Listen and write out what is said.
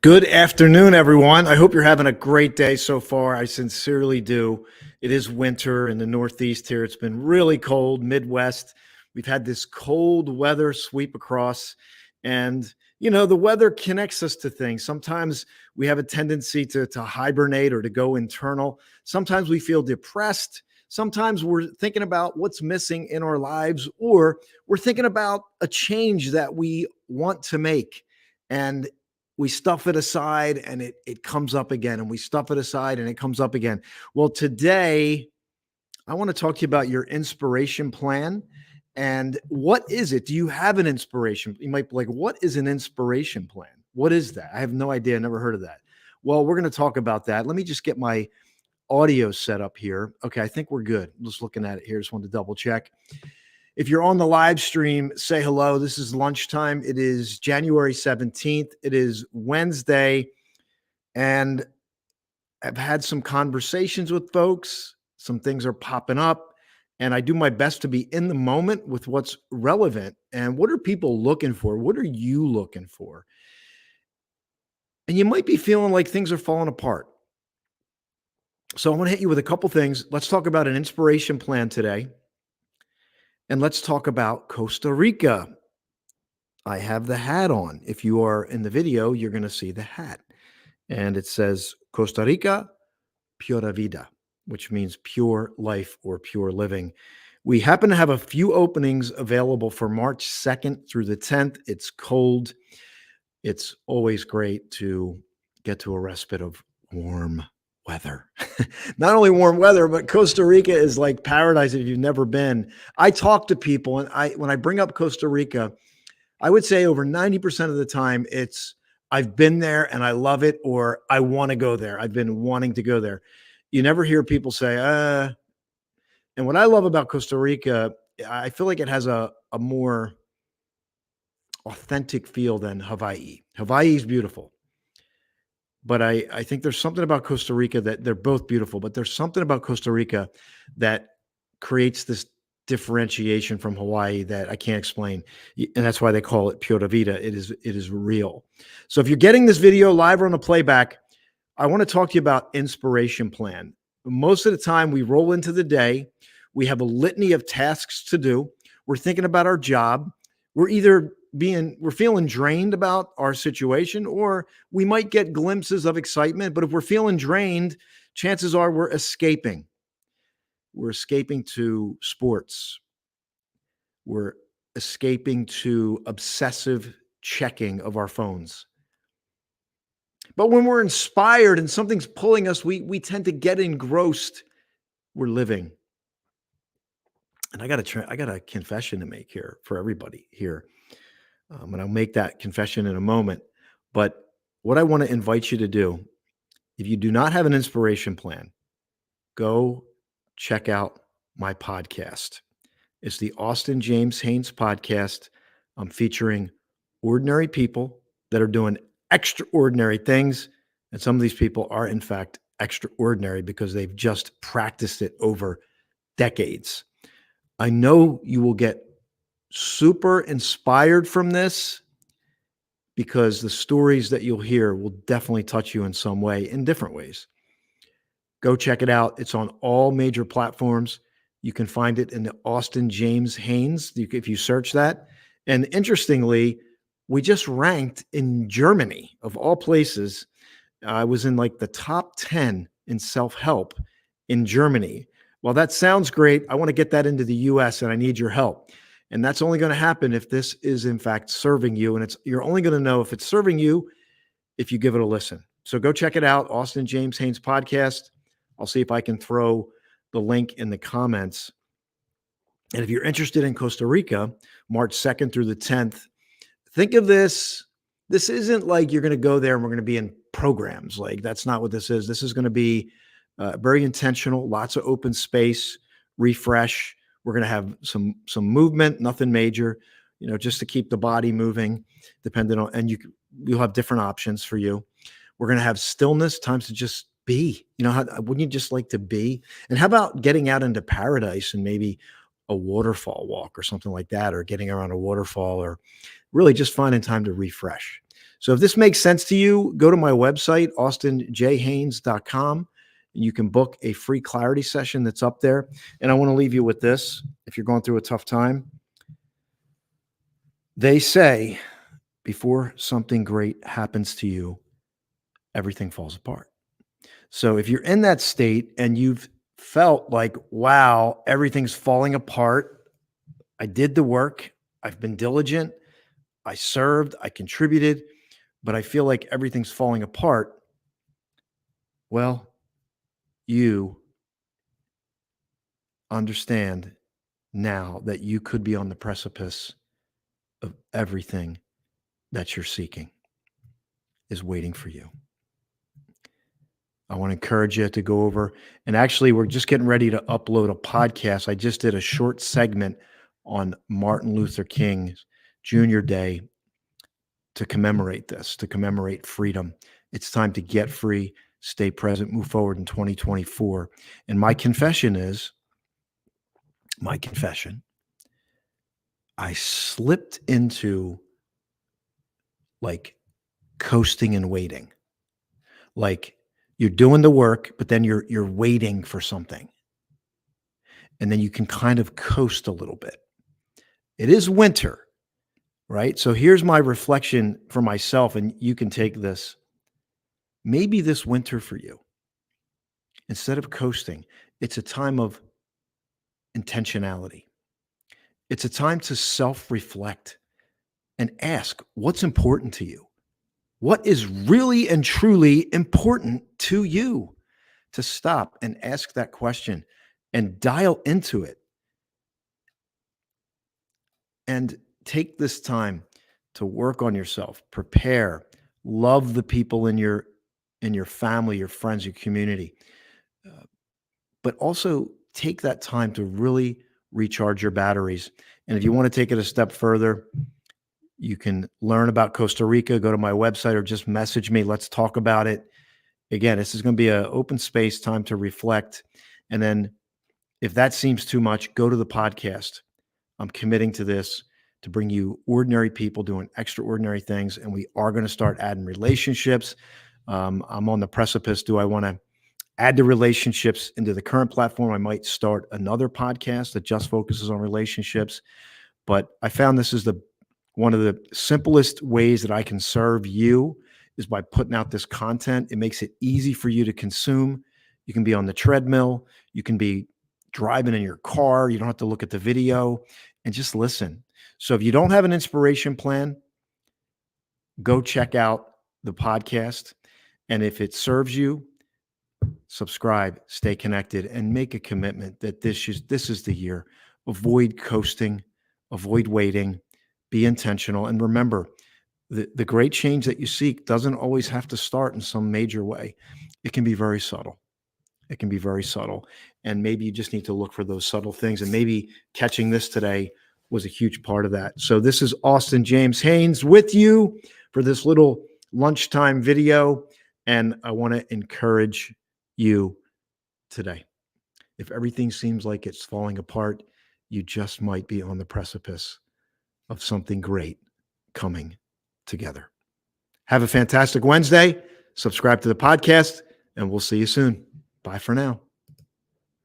Good afternoon, everyone. I hope you're having a great day so far. I sincerely do. It is winter in the Northeast here. It's been really cold, Midwest. We've had this cold weather sweep across, and the weather connects us to things. Sometimes we have a tendency to hibernate or to go internal. Sometimes we feel depressed. Sometimes we're thinking about what's missing in our lives, or we're thinking about a change that we want to make. And we stuff it aside and it comes up again, and we stuff it aside and it comes up again. Well, today I want to talk to you about your inspiration plan. And what is it? Do you have an inspiration? You might be like, what is an inspiration plan? What is that? I have no idea. Never heard of that. Well, we're going to talk about that. Let me just get my audio set up here. Okay, I think we're good. Just looking at it here. Just wanted to double check. If you're on the live stream, say hello. This is lunchtime. It is January 17th. It is Wednesday. And I've had some conversations with folks. Some things are popping up. And I do my best to be in the moment with what's relevant. And what are people looking for? What are you looking for? And you might be feeling like things are falling apart. So I want to hit you with a couple things. Let's talk about an inspiration plan today. And let's talk about Costa Rica. I have the hat on. If you are in the video, you're going to see the hat. And it says Costa Rica, pura vida, which means pure life or pure living. We happen to have a few openings available for March 2nd through the 10th. It's cold. It's always great to get to a respite of warm weather. Not only warm weather, but Costa Rica is like paradise if you've never been. I talk to people, and when I bring up Costa Rica, I would say over 90% of the time it's I've been there and I love it, or I want to go there. I've been wanting to go there. You never hear people say, and what I love about Costa Rica, I feel like it has a more authentic feel than Hawaii. Hawaii is beautiful. But I think there's something about Costa Rica that they're both beautiful, but there's something about Costa Rica that creates this differentiation from Hawaii that I can't explain. And that's why they call it pura vida. It is real. So if you're getting this video live or on the playback, I want to talk to you about inspiration plan. Most of the time we roll into the day, we have a litany of tasks to do. We're thinking about our job. We're feeling drained about our situation, or we might get glimpses of excitement. But if we're feeling drained, chances are we're escaping. We're escaping to sports. We're escaping to obsessive checking of our phones. But when we're inspired and something's pulling us, we tend to get engrossed. We're living. And I got a confession to make here for everybody here. And I'll make that confession in a moment. But what I want to invite you to do, if you do not have an inspiration plan, go check out my podcast. It's the Austin James Haynes podcast. I'm featuring ordinary people that are doing extraordinary things. And some of these people are, in fact, extraordinary because they've just practiced it over decades. I know you will get super inspired from this because the stories that you'll hear will definitely touch you in some way, in different ways. Go check it out. It's on all major platforms. You can find it in the Austin James Haynes if you search that. And interestingly, we just ranked in Germany, of all places. I was in like the top 10 in self-help in Germany. Well, that sounds great. I want to get that into the US, and I need your help. And that's only going to happen if this is, in fact, serving you. And you're only going to know if it's serving you if you give it a listen. So go check it out, Austin James Haynes podcast. I'll see if I can throw the link in the comments. And if you're interested in Costa Rica, March 2nd through the 10th, think of this. This isn't like you're going to go there and we're going to be in programs. Like, that's not what this is. This is going to be very intentional, lots of open space, refresh. We're going to have some movement, nothing major, just to keep the body moving, depending on, and you'll have different options for you. We're going to have stillness, times to just be. Wouldn't you just like to be? And how about getting out into paradise and maybe a waterfall walk or something like that, or getting around a waterfall, or really just finding time to refresh. So if this makes sense to you, go to my website, austinjhaynes.com. You can book a free clarity session that's up there. And I want to leave you with this. If you're going through a tough time, they say before something great happens to you, everything falls apart. So if you're in that state and you've felt like, wow, everything's falling apart, I did the work, I've been diligent, I served, I contributed, but I feel like everything's falling apart. Well, you understand now that you could be on the precipice of everything that you're seeking is waiting for you. I want to encourage you to go over, and actually, we're just getting ready to upload a podcast. I just did a short segment on Martin Luther King's Junior Day to commemorate this, to commemorate freedom. It's time to get free, stay present, move forward in 2024. And my confession, I slipped into like coasting and waiting. Like you're doing the work, but then you're waiting for something. And then you can kind of coast a little bit. It is winter, right? So here's my reflection for myself, and you can take this. Maybe this winter for you, instead of coasting, it's a time of intentionality. It's a time to self-reflect and ask what's important to you. What is really and truly important to you? To stop and ask that question and dial into it and take this time to work on yourself, prepare, love the people in your family, your friends, your community. But also take that time to really recharge your batteries. And if you want to take it a step further, you can learn about Costa Rica, go to my website or just message me. Let's talk about it. Again, this is going to be an open space time to reflect. And then if that seems too much, go to the podcast. I'm committing to this to bring you ordinary people doing extraordinary things. And we are going to start adding relationships. I'm on the precipice. Do I want to add the relationships into the current platform? I might start another podcast that just focuses on relationships. But I found this is one of the simplest ways that I can serve you is by putting out this content. It makes it easy for you to consume. You can be on the treadmill. You can be driving in your car. You don't have to look at the video and just listen. So if you don't have an inspiration plan, go check out the podcast. And if it serves you, subscribe, stay connected, and make a commitment that this is the year. Avoid coasting, avoid waiting, be intentional. And remember, the great change that you seek doesn't always have to start in some major way. It can be very subtle. It can be very subtle. And maybe you just need to look for those subtle things. And maybe catching this today was a huge part of that. So this is Austin James Haynes with you for this little lunchtime video. And I want to encourage you today. If everything seems like it's falling apart, you just might be on the precipice of something great coming together. Have a fantastic Wednesday. Subscribe to the podcast, and we'll see you soon. Bye for now.